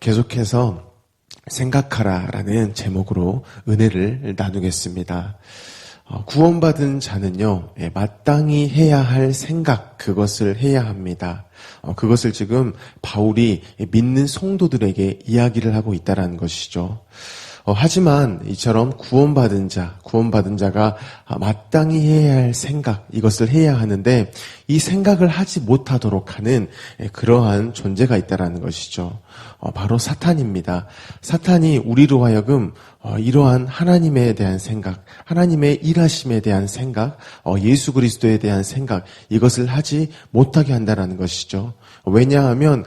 계속해서 생각하라라는 제목으로 은혜를 나누겠습니다. 구원받은 자는요, 마땅히 해야 할 생각, 그것을 해야 합니다. 그것을 지금 바울이 믿는 성도들에게 이야기를 하고 있다는 것이죠. 하지만 이처럼 구원받은 자가 마땅히 해야 할 생각, 이것을 해야 하는데 이 생각을 하지 못하도록 하는 그러한 존재가 있다는 것이죠. 바로 사탄입니다. 사탄이 우리로 하여금 이러한 하나님에 대한 생각, 하나님의 일하심에 대한 생각, 예수 그리스도에 대한 생각, 이것을 하지 못하게 한다는 것이죠. 왜냐하면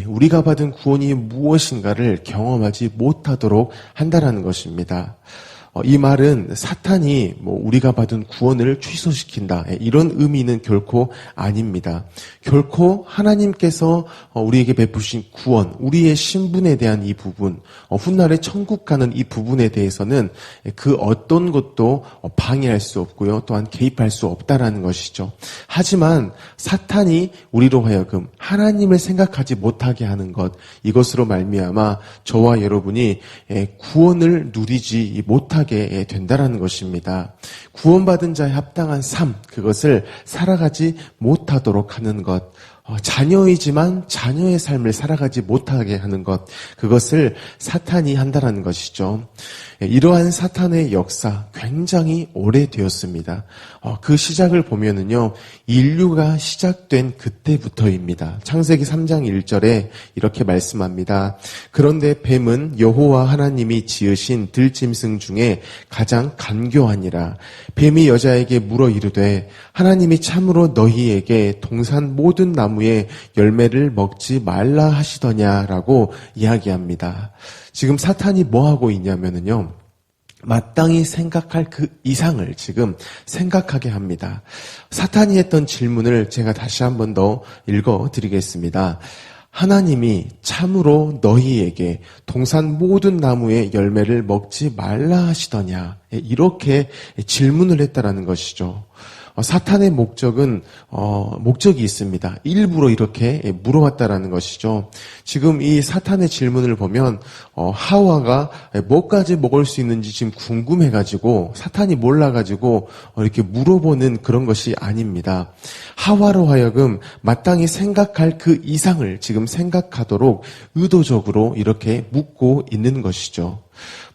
우리가 받은 구원이 무엇인가를 경험하지 못하도록 한다는 것입니다. 이 말은 사탄이 우리가 받은 구원을 취소시킨다, 이런 의미는 결코 아닙니다. 결코 하나님께서 우리에게 베푸신 구원, 우리의 신분에 대한 이 부분, 훗날에 천국 가는 이 부분에 대해서는 그 어떤 것도 방해할 수 없고요, 또한 개입할 수 없다라는 것이죠. 하지만 사탄이 우리로 하여금 하나님을 생각하지 못하게 하는 것, 이것으로 말미암아 저와 여러분이 구원을 누리지 못하게 된다라는 것입니다. 구원받은 자의 합당한 삶, 그것을 살아가지 못하도록 하는 것, 자녀이지만 자녀의 삶을 살아가지 못하게 하는 것, 그것을 사탄이 한다는 것이죠. 이러한 사탄의 역사 굉장히 오래되었습니다. 그 시작을 보면은요, 인류가 시작된 그때부터입니다. 창세기 3장 1절에 이렇게 말씀합니다. 그런데 뱀은 여호와 하나님이 지으신 들짐승 중에 가장 간교하니라. 뱀이 여자에게 물어 이르되 하나님이 참으로 너희에게 동산 모든 나무의 열매를 먹지 말라 하시더냐라고 이야기합니다. 지금 사탄이 뭐 하고 있냐면은요, 마땅히 생각할 그 이상을 지금 생각하게 합니다. 사탄이 했던 질문을 제가 다시 한 번 더 읽어드리겠습니다. 하나님이 참으로 너희에게 동산 모든 나무의 열매를 먹지 말라 하시더냐, 이렇게 질문을 했다라는 것이죠. 사탄의 목적이 있습니다. 일부러 이렇게 물어왔다라는 것이죠. 지금 이 사탄의 질문을 보면, 하와가 뭐까지 먹을 수 있는지 지금 궁금해가지고, 사탄이 몰라가지고, 이렇게 물어보는 그런 것이 아닙니다. 하와로 하여금 마땅히 생각할 그 이상을 지금 생각하도록 의도적으로 이렇게 묻고 있는 것이죠.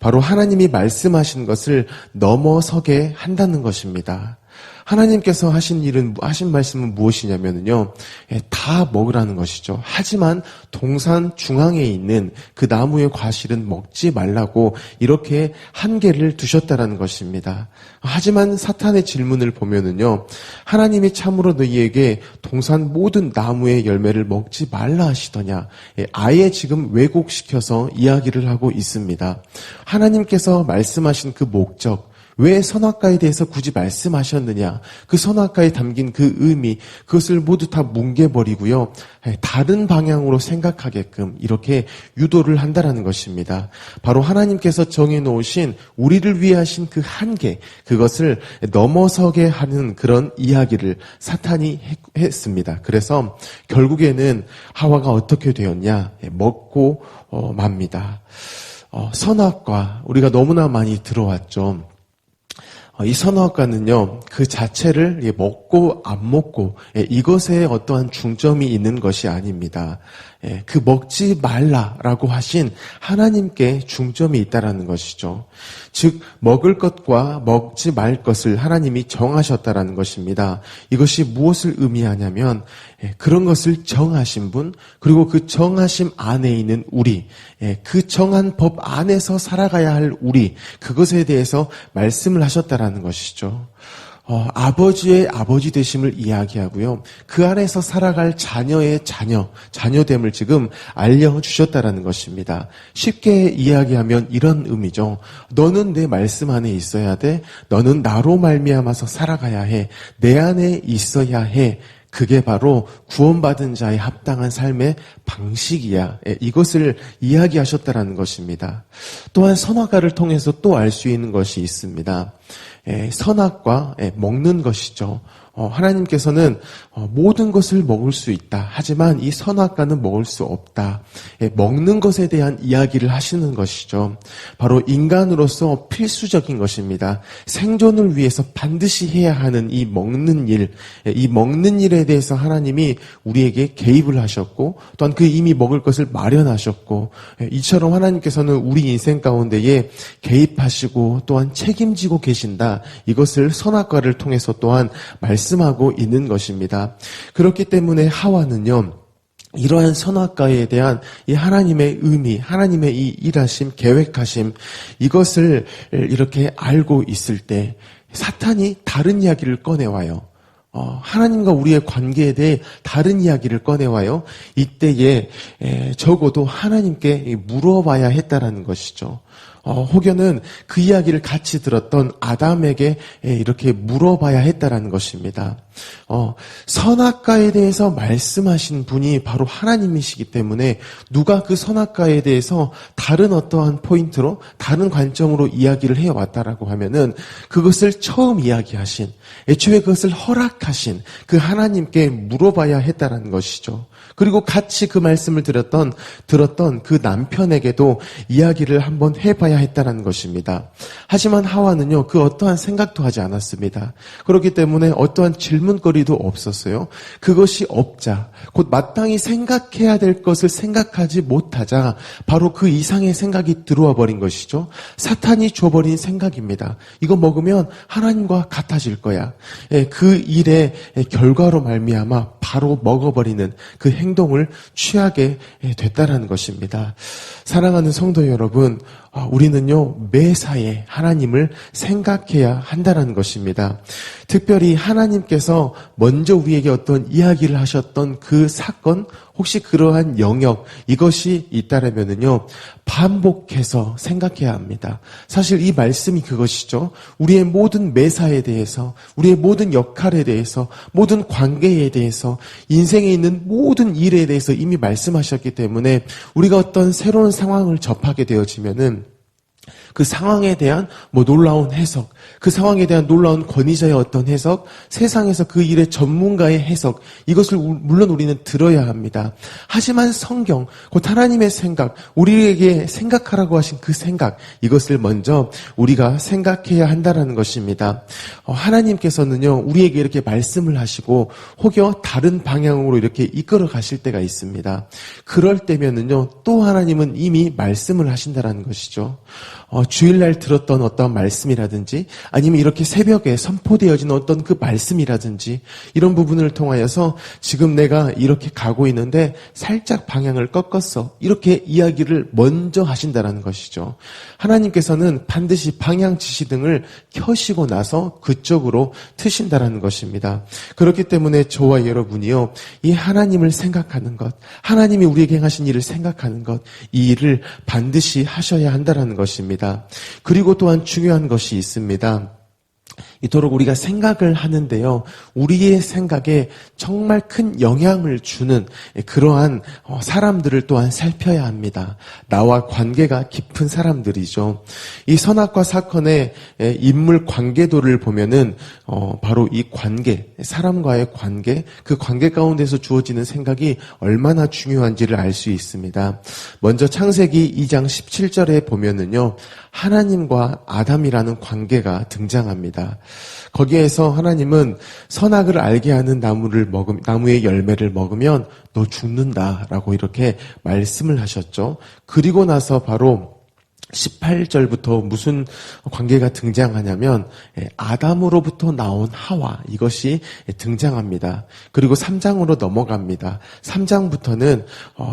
바로 하나님이 말씀하신 것을 넘어서게 한다는 것입니다. 하나님께서 하신 말씀은 무엇이냐면요, 다 먹으라는 것이죠. 하지만 동산 중앙에 있는 그 나무의 과실은 먹지 말라고 이렇게 한계를 두셨다라는 것입니다. 하지만 사탄의 질문을 보면은요, 하나님이 참으로 너희에게 동산 모든 나무의 열매를 먹지 말라 하시더냐, 아예 지금 왜곡시켜서 이야기를 하고 있습니다. 하나님께서 말씀하신 그 목적, 왜 선악과에 대해서 굳이 말씀하셨느냐, 그 선악과에 담긴 그 의미, 그것을 모두 다 뭉개버리고요, 다른 방향으로 생각하게끔 이렇게 유도를 한다라는 것입니다. 바로 하나님께서 정해놓으신 우리를 위해 하신 그 한계, 그것을 넘어서게 하는 그런 이야기를 사탄이 했습니다. 그래서 결국에는 하와가 어떻게 되었냐, 먹고 맙니다. 선악과, 우리가 너무나 많이 들어왔죠. 이 선악과는요, 그 자체를 먹고 안 먹고 이것에 어떠한 중점이 있는 것이 아닙니다. 그 먹지 말라라고 하신 하나님께 중점이 있다라는 것이죠. 즉 먹을 것과 먹지 말 것을 하나님이 정하셨다라는 것입니다. 이것이 무엇을 의미하냐면 그런 것을 정하신 분, 그리고 그 정하심 안에 있는 우리, 그 정한 법 안에서 살아가야 할 우리, 그것에 대해서 말씀을 하셨다라는 것이죠. 아버지의 아버지 되심을 이야기하고요, 그 안에서 살아갈 자녀의 자녀됨을 지금 알려주셨다라는 것입니다. 쉽게 이야기하면 이런 의미죠. 너는 내 말씀 안에 있어야 돼. 너는 나로 말미암아서 살아가야 해. 내 안에 있어야 해. 그게 바로 구원받은 자의 합당한 삶의 방식이야. 이것을 이야기하셨다라는 것입니다. 또한 선악과를 통해서 또 알 수 있는 것이 있습니다. 선악과 먹는 것이죠. 하나님께서는 모든 것을 먹을 수 있다. 하지만 이 선악과는 먹을 수 없다. 먹는 것에 대한 이야기를 하시는 것이죠. 바로 인간으로서 필수적인 것입니다. 생존을 위해서 반드시 해야 하는 이 먹는 일, 이 먹는 일에 대해서 하나님이 우리에게 개입을 하셨고 또한 그 이미 먹을 것을 마련하셨고 이처럼 하나님께서는 우리 인생 가운데에 개입하시고 또한 책임지고 계신다. 이것을 선악과를 통해서 또한 말씀하고 있는 것입니다. 그렇기 때문에 하와는요. 이러한 선악과에 대한 이 하나님의 의미, 하나님의 이 일하심, 계획하심 이것을 이렇게 알고 있을 때 사탄이 다른 이야기를 꺼내와요. 하나님과 우리의 관계에 대해 다른 이야기를 꺼내와요. 이때에 적어도 하나님께 물어봐야 했다라는 것이죠. 혹여는 그 이야기를 같이 들었던 아담에게 이렇게 물어봐야 했다라는 것입니다. 선악과에 대해서 말씀하신 분이 바로 하나님이시기 때문에 누가 그 선악과에 대해서 다른 어떠한 포인트로 다른 관점으로 이야기를 해왔다라고 하면은 그것을 처음 이야기하신 애초에 그것을 허락하신 그 하나님께 물어봐야 했다라는 것이죠. 그리고 같이 그 말씀을 들었던 그 남편에게도 이야기를 한번 해봐야 했다는 것입니다. 하지만 하와는요, 그 어떠한 생각도 하지 않았습니다. 그렇기 때문에 어떠한 질문거리도 없었어요. 그것이 없자, 곧 마땅히 생각해야 될 것을 생각하지 못하자 바로 그 이상의 생각이 들어와 버린 것이죠. 사탄이 줘버린 생각입니다. 이거 먹으면 하나님과 같아질 거야. 그 일의 결과로 말미암아 바로 먹어버리는 그 행동을 취하게 됐다라는 것입니다. 사랑하는 성도 여러분, 우리는요 매사에 하나님을 생각해야 한다는 것입니다. 특별히 하나님께서 먼저 우리에게 어떤 이야기를 하셨던 그 사건, 혹시 그러한 영역 이것이 있다라면은요 반복해서 생각해야 합니다. 사실 이 말씀이 그것이죠. 우리의 모든 매사에 대해서, 우리의 모든 역할에 대해서, 모든 관계에 대해서, 인생에 있는 모든 일에 대해서 이미 말씀하셨기 때문에 우리가 어떤 새로운 상황을 접하게 되어지면은 그 상황에 대한 놀라운 해석, 그 상황에 대한 놀라운 권위자의 어떤 해석, 세상에서 그 일의 전문가의 해석, 이것을 물론 우리는 들어야 합니다. 하지만 성경, 곧 하나님의 생각, 우리에게 생각하라고 하신 그 생각, 이것을 먼저 우리가 생각해야 한다는 것입니다. 하나님께서는요, 우리에게 이렇게 말씀을 하시고 혹여 다른 방향으로 이렇게 이끌어 가실 때가 있습니다. 그럴 때면은요, 또 하나님은 이미 말씀을 하신다는 것이죠. 주일날 들었던 어떤 말씀이라든지 아니면 이렇게 새벽에 선포되어진 어떤 그 말씀이라든지 이런 부분을 통하여서 지금 내가 이렇게 가고 있는데 살짝 방향을 꺾었어. 이렇게 이야기를 먼저 하신다는 것이죠. 하나님께서는 반드시 방향 지시등을 켜시고 나서 그쪽으로 트신다는 것입니다. 그렇기 때문에 저와 여러분이요, 이 하나님을 생각하는 것, 하나님이 우리에게 행하신 일을 생각하는 것, 이 일을 반드시 하셔야 한다는 것입니다. 그리고 또한 중요한 것이 있습니다. 이토록 우리가 생각을 하는데요, 우리의 생각에 정말 큰 영향을 주는 그러한 사람들을 또한 살펴야 합니다. 나와 관계가 깊은 사람들이죠. 이 선악과 사건의 인물 관계도를 보면은 바로 이 관계, 사람과의 관계, 그 관계 가운데서 주어지는 생각이 얼마나 중요한지를 알 수 있습니다. 먼저 창세기 2장 17절에 보면은요, 하나님과 아담이라는 관계가 등장합니다. 거기에서 하나님은 선악을 알게 하는 나무의 열매를 먹으면 너 죽는다라고 이렇게 말씀을 하셨죠. 그리고 나서 바로 18절부터 무슨 관계가 등장하냐면 아담으로부터 나온 하와, 이것이 등장합니다. 그리고 3장으로 넘어갑니다. 3장부터는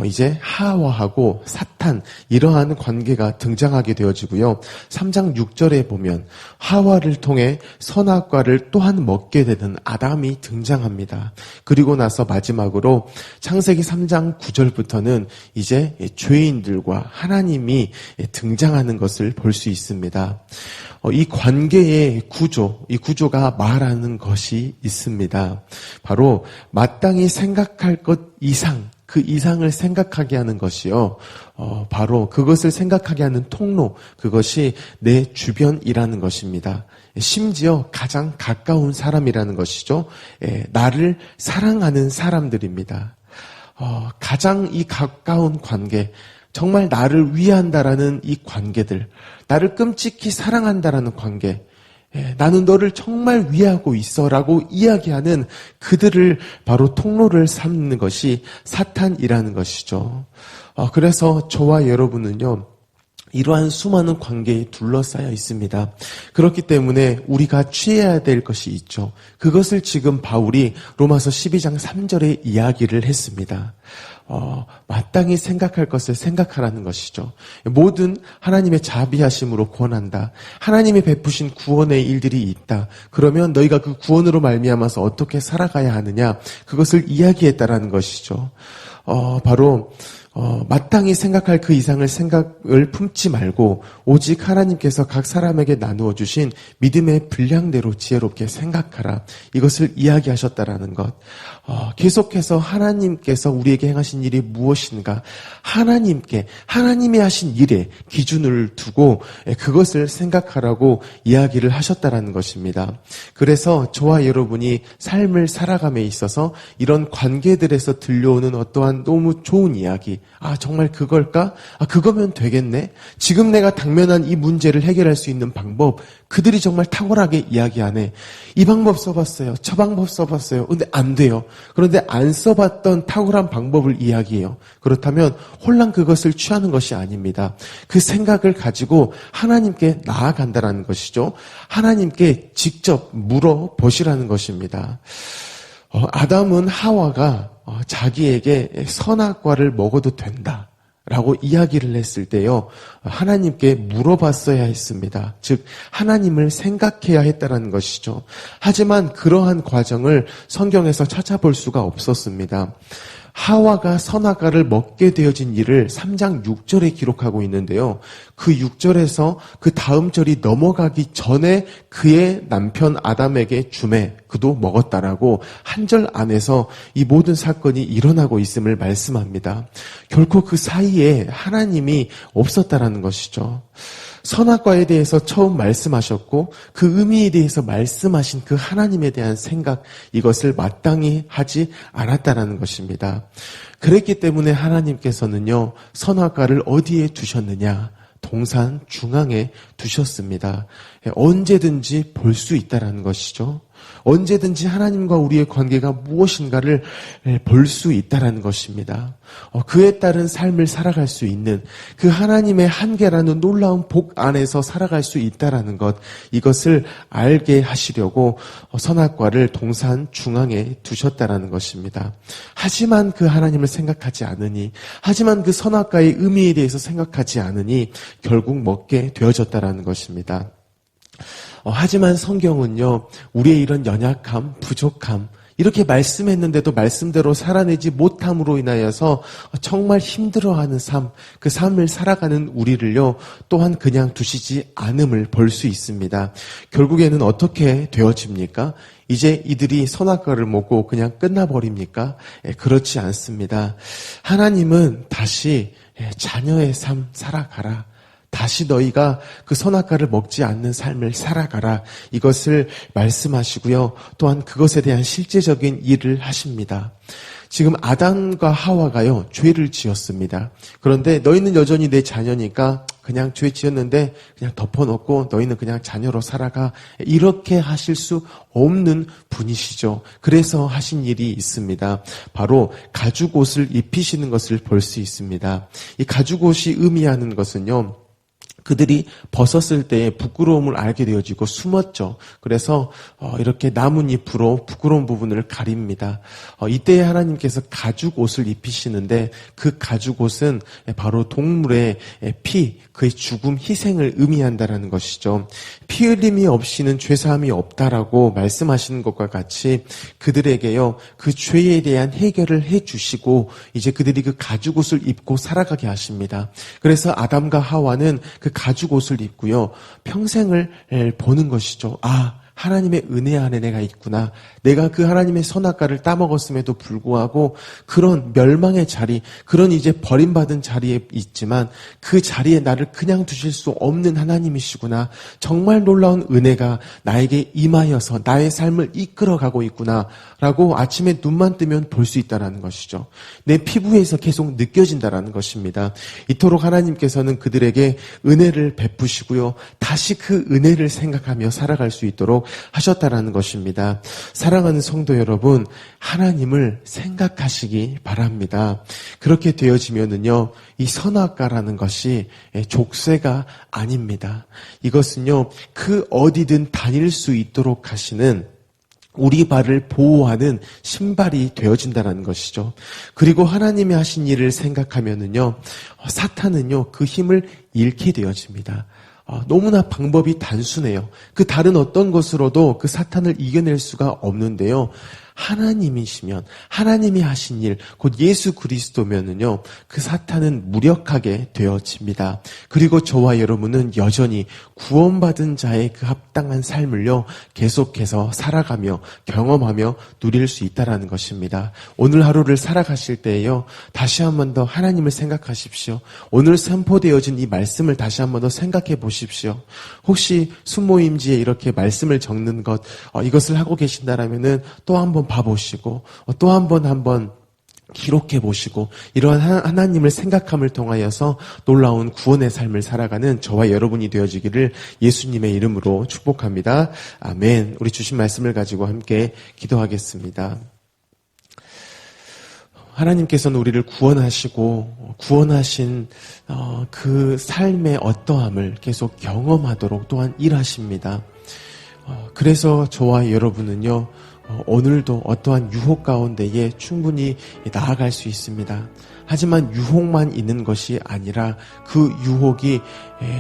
이제 하와하고 사탄, 이러한 관계가 등장하게 되어지고요. 3장 6절에 보면 하와를 통해 선악과를 또한 먹게 되는 아담이 등장합니다. 그리고 나서 마지막으로 창세기 3장 9절부터는 이제 죄인들과 하나님이 등장하는 것을 볼 수 있습니다. 이 관계의 구조, 이 구조가 말하는 것이 있습니다. 바로 마땅히 생각할 것 이상, 그 이상을 생각하게 하는 것이요. 바로 그것을 생각하게 하는 통로, 그것이 내 주변이라는 것입니다. 심지어 가장 가까운 사람이라는 것이죠. 나를 사랑하는 사람들입니다. 가장 이 가까운 관계, 정말 나를 위한다라는 이 관계들, 나를 끔찍히 사랑한다라는 관계, 나는 너를 정말 위하고 있어라고 이야기하는 그들을 바로 통로를 삼는 것이 사탄이라는 것이죠. 그래서 저와 여러분은요, 이러한 수많은 관계에 둘러싸여 있습니다. 그렇기 때문에 우리가 취해야 될 것이 있죠. 그것을 지금 바울이 로마서 12장 3절에 이야기를 했습니다. 마땅히 생각할 것을 생각하라는 것이죠. 모든 하나님의 자비하심으로 구원한다. 하나님이 베푸신 구원의 일들이 있다. 그러면 너희가 그 구원으로 말미암아서 어떻게 살아가야 하느냐, 그것을 이야기했다라는 것이죠. 바로 마땅히 생각할 그 이상을 생각을 품지 말고 오직 하나님께서 각 사람에게 나누어 주신 믿음의 분량대로 지혜롭게 생각하라. 이것을 이야기하셨다라는 것. 계속해서 하나님께서 우리에게 행하신 일이 무엇인가, 하나님이 하신 일에 기준을 두고 그것을 생각하라고 이야기를 하셨다라는 것입니다. 그래서 저와 여러분이 삶을 살아감에 있어서 이런 관계들에서 들려오는 어떠한 너무 좋은 이야기, 정말 그걸까? 그거면 되겠네? 지금 내가 당면한 이 문제를 해결할 수 있는 방법, 그들이 정말 탁월하게 이야기하네. 이 방법 써봤어요. 저 방법 써봤어요. 근데 안 돼요. 그런데 안 써봤던 탁월한 방법을 이야기해요. 그렇다면 홀랑 그것을 취하는 것이 아닙니다. 그 생각을 가지고 하나님께 나아간다는 것이죠. 하나님께 직접 물어보시라는 것입니다. 아담은 하와가 자기에게 선악과를 먹어도 된다라고 이야기를 했을 때요, 하나님께 물어봤어야 했습니다. 즉 하나님을 생각해야 했다는 것이죠. 하지만 그러한 과정을 성경에서 찾아볼 수가 없었습니다. 하와가 선악과를 먹게 되어진 일을 3장 6절에 기록하고 있는데요. 그 6절에서 그 다음 절이 넘어가기 전에 그의 남편 아담에게 주매 그도 먹었다라고 한 절 안에서 이 모든 사건이 일어나고 있음을 말씀합니다. 결코 그 사이에 하나님이 없었다라는 것이죠. 선악과에 대해서 처음 말씀하셨고 그 의미에 대해서 말씀하신 그 하나님에 대한 생각, 이것을 마땅히 하지 않았다라는 것입니다. 그랬기 때문에 하나님께서는요, 선악과를 어디에 두셨느냐? 동산 중앙에 두셨습니다. 언제든지 볼 수 있다라는 것이죠. 언제든지 하나님과 우리의 관계가 무엇인가를 볼 수 있다라는 것입니다. 그에 따른 삶을 살아갈 수 있는 그 하나님의 한계라는 놀라운 복 안에서 살아갈 수 있다라는 것, 이것을 알게 하시려고 선악과를 동산 중앙에 두셨다라는 것입니다. 하지만 그 하나님을 생각하지 않으니, 하지만 그 선악과의 의미에 대해서 생각하지 않으니 결국 먹게 되어졌다라는 것입니다. 하지만 성경은요, 우리의 이런 연약함, 부족함, 이렇게 말씀했는데도 말씀대로 살아내지 못함으로 인하여서 정말 힘들어하는 삶, 그 삶을 살아가는 우리를요, 또한 그냥 두시지 않음을 볼 수 있습니다. 결국에는 어떻게 되어집니까? 이제 이들이 선악과를 먹고 그냥 끝나버립니까? 그렇지 않습니다. 하나님은 다시 자녀의 삶 살아가라. 다시 너희가 그 선악과를 먹지 않는 삶을 살아가라. 이것을 말씀하시고요. 또한 그것에 대한 실제적인 일을 하십니다. 지금 아담과 하와가요, 죄를 지었습니다. 그런데 너희는 여전히 내 자녀니까 그냥 죄 지었는데 그냥 덮어놓고 너희는 그냥 자녀로 살아가. 이렇게 하실 수 없는 분이시죠. 그래서 하신 일이 있습니다. 바로 가죽옷을 입히시는 것을 볼 수 있습니다. 이 가죽옷이 의미하는 것은요, 그들이 벗었을 때의 부끄러움을 알게 되어지고 숨었죠. 그래서 이렇게 나뭇잎으로 부끄러운 부분을 가립니다. 이때 하나님께서 가죽옷을 입히시는데 그 가죽옷은 바로 동물의 피, 그의 죽음, 희생을 의미한다라는 것이죠. 피 흘림이 없이는 죄사함이 없다라고 말씀하시는 것과 같이 그들에게요, 그 죄에 대한 해결을 해주시고 이제 그들이 그 가죽옷을 입고 살아가게 하십니다. 그래서 아담과 하와는 그 가죽옷을 입고요, 평생을 보는 것이죠. 하나님의 은혜 안에 내가 있구나. 내가 그 하나님의 선악과를 따먹었음에도 불구하고 그런 멸망의 자리, 그런 이제 버림받은 자리에 있지만 그 자리에 나를 그냥 두실 수 없는 하나님이시구나. 정말 놀라운 은혜가 나에게 임하여서 나의 삶을 이끌어가고 있구나 라고 아침에 눈만 뜨면 볼 수 있다는 것이죠. 내 피부에서 계속 느껴진다는 것입니다. 이토록 하나님께서는 그들에게 은혜를 베푸시고요. 다시 그 은혜를 생각하며 살아갈 수 있도록 하셨다는 것입니다. 사랑하는 성도 여러분, 하나님을 생각하시기 바랍니다. 그렇게 되어지면은요, 이 선악과라는 것이 족쇄가 아닙니다. 이것은요, 그 어디든 다닐 수 있도록 하시는 우리 발을 보호하는 신발이 되어진다는 것이죠. 그리고 하나님이 하신 일을 생각하면은요, 사탄은요, 그 힘을 잃게 되어집니다. 너무나 방법이 단순해요. 그 다른 어떤 것으로도 그 사탄을 이겨낼 수가 없는데요. 하나님이시면, 하나님이 하신 일, 곧 예수 그리스도면은요, 그 사탄은 무력하게 되어집니다. 그리고 저와 여러분은 여전히 구원받은 자의 그 합당한 삶을요, 계속해서 살아가며 경험하며 누릴 수 있다라는 것입니다. 오늘 하루를 살아가실 때에요, 다시 한 번 더 하나님을 생각하십시오. 오늘 선포되어진 이 말씀을 다시 한 번 더 생각해 보십시오. 혹시 순모임지에 이렇게 말씀을 적는 것, 이것을 하고 계신다라면은 또 한 번 봐보시고 또 한 번 기록해 보시고 이러한 하나님을 생각함을 통하여서 놀라운 구원의 삶을 살아가는 저와 여러분이 되어지기를 예수님의 이름으로 축복합니다. 아멘. 우리 주신 말씀을 가지고 함께 기도하겠습니다. 하나님께서는 우리를 구원하시고 구원하신 그 삶의 어떠함을 계속 경험하도록 또한 일하십니다. 그래서 저와 여러분은요, 오늘도 어떠한 유혹 가운데에 충분히 나아갈 수 있습니다. 하지만 유혹만 있는 것이 아니라 그 유혹이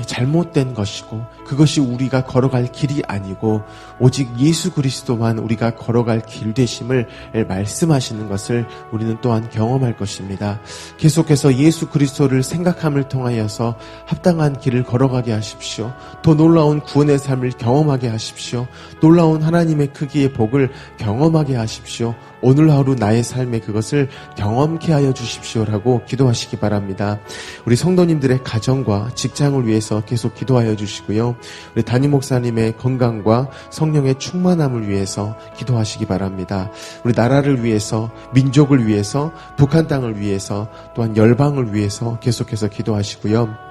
잘못된 것이고 그것이 우리가 걸어갈 길이 아니고 오직 예수 그리스도만 우리가 걸어갈 길 되심을 말씀하시는 것을 우리는 또한 경험할 것입니다. 계속해서 예수 그리스도를 생각함을 통하여서 합당한 길을 걸어가게 하십시오. 더 놀라운 구원의 삶을 경험하게 하십시오. 놀라운 하나님의 크기의 복을 경험하게 하십시오. 오늘 하루 나의 삶에 그것을 경험케 하여 주십시오라고 기도하시기 바랍니다. 우리 성도님들의 가정과 직장을 위해서 계속 기도하여 주시고요. 우리 담임 목사님의 건강과 성령의 충만함을 위해서 기도하시기 바랍니다. 우리 나라를 위해서, 민족을 위해서, 북한 땅을 위해서, 또한 열방을 위해서 계속해서 기도하시고요.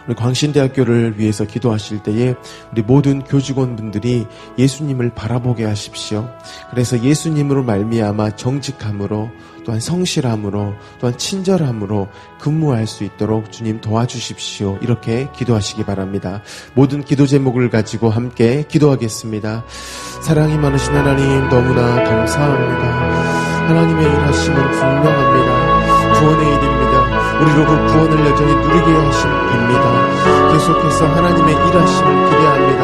우리 광신대학교를 위해서 기도하실 때에 우리 모든 교직원분들이 예수님을 바라보게 하십시오. 그래서 예수님으로 말미암아 정직함으로 또한 성실함으로 또한 친절함으로 근무할 수 있도록 주님 도와주십시오. 이렇게 기도하시기 바랍니다. 모든 기도 제목을 가지고 함께 기도하겠습니다. 사랑이 많으신 하나님 너무나 감사합니다. 하나님의 일하심은 분명합니다. 구원의 일입니다. 우리로 그 구원을 여전히 누리게 하신 입니다. 계속해서 하나님의 일하심을 기대합니다.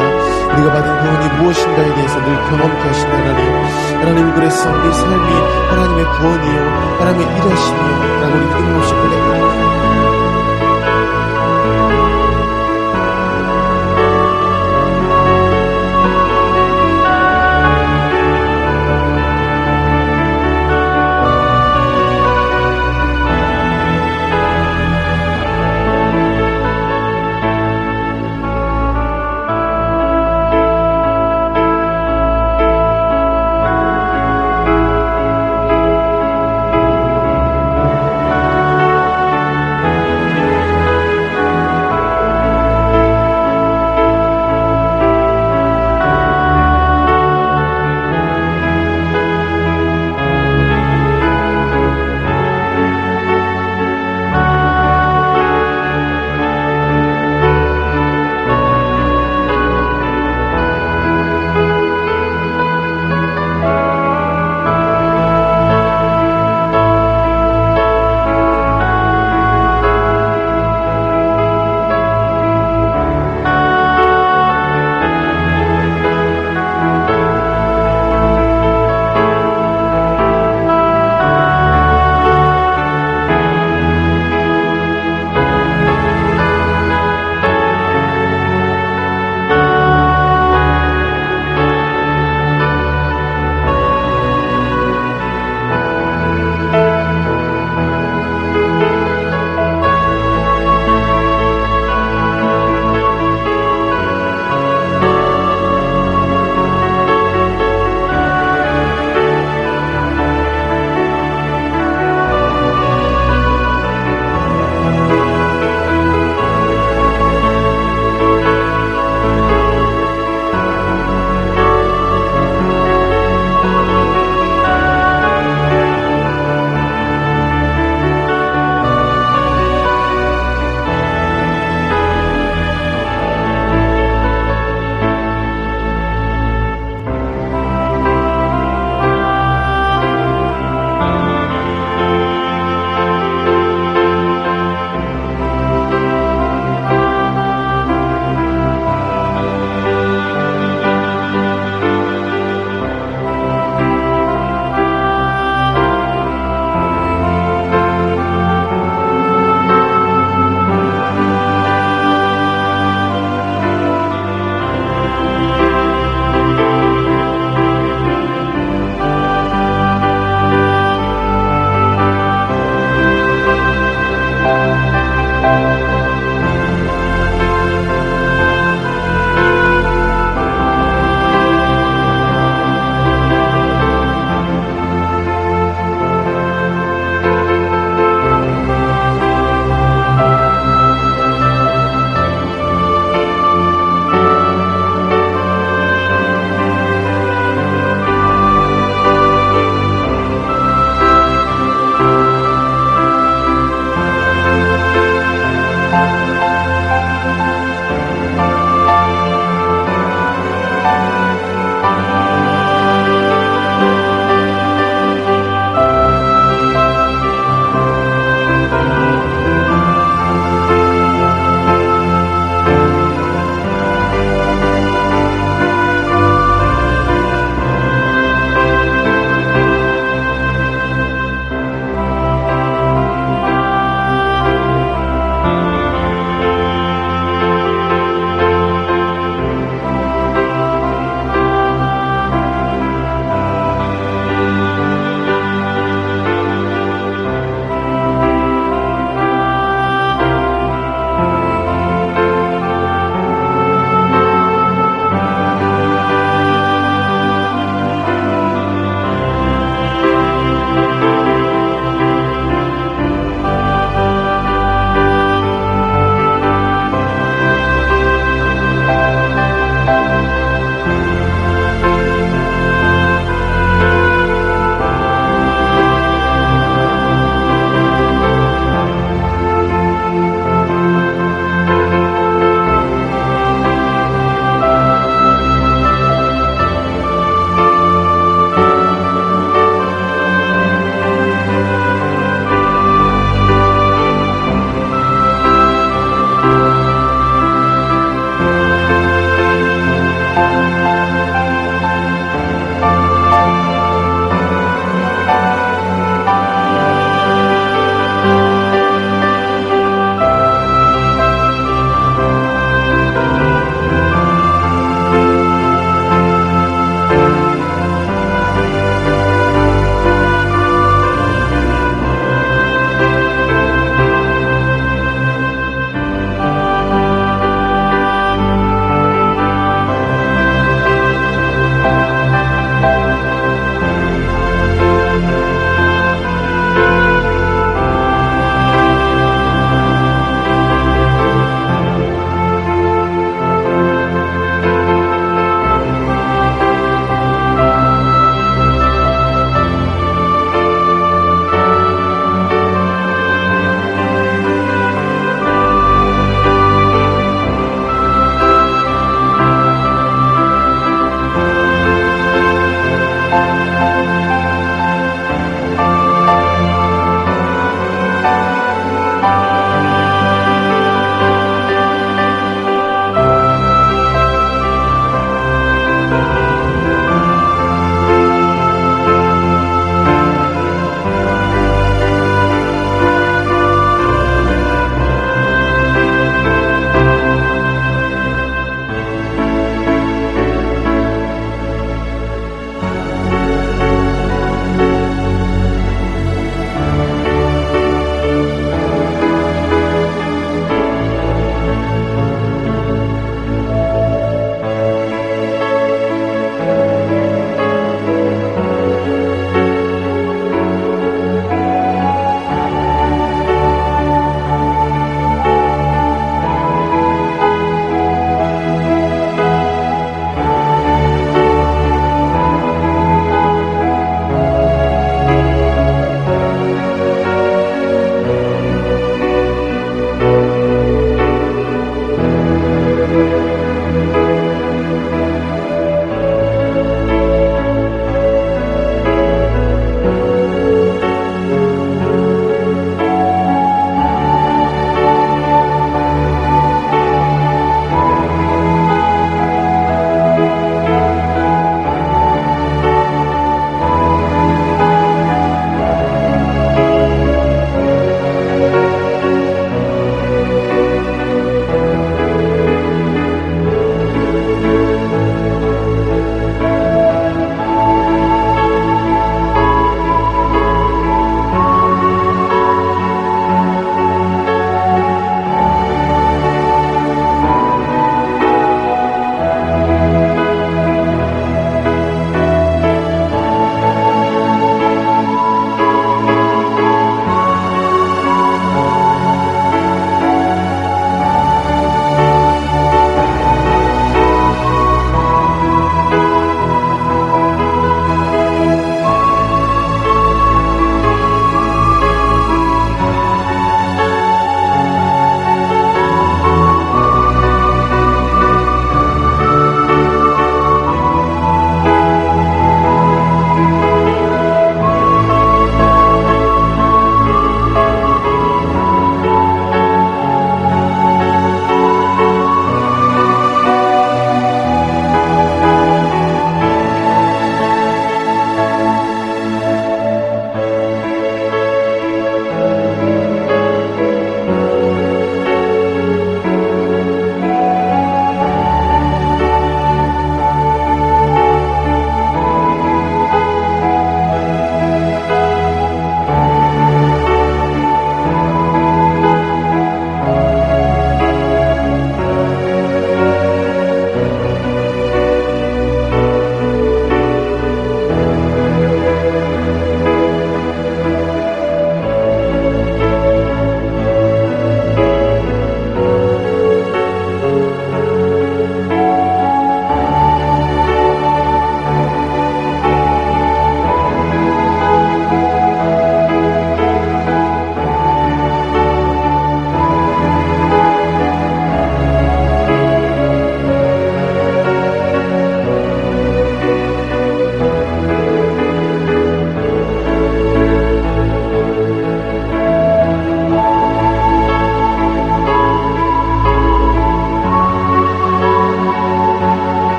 우리가 받은 구원이 무엇인가에 대해서 늘 경험케 하신 하나님 그래서 우리 삶이 하나님의 구원이요 하나님의 일하심이요 라고 우리 끊임없이 고백합니다.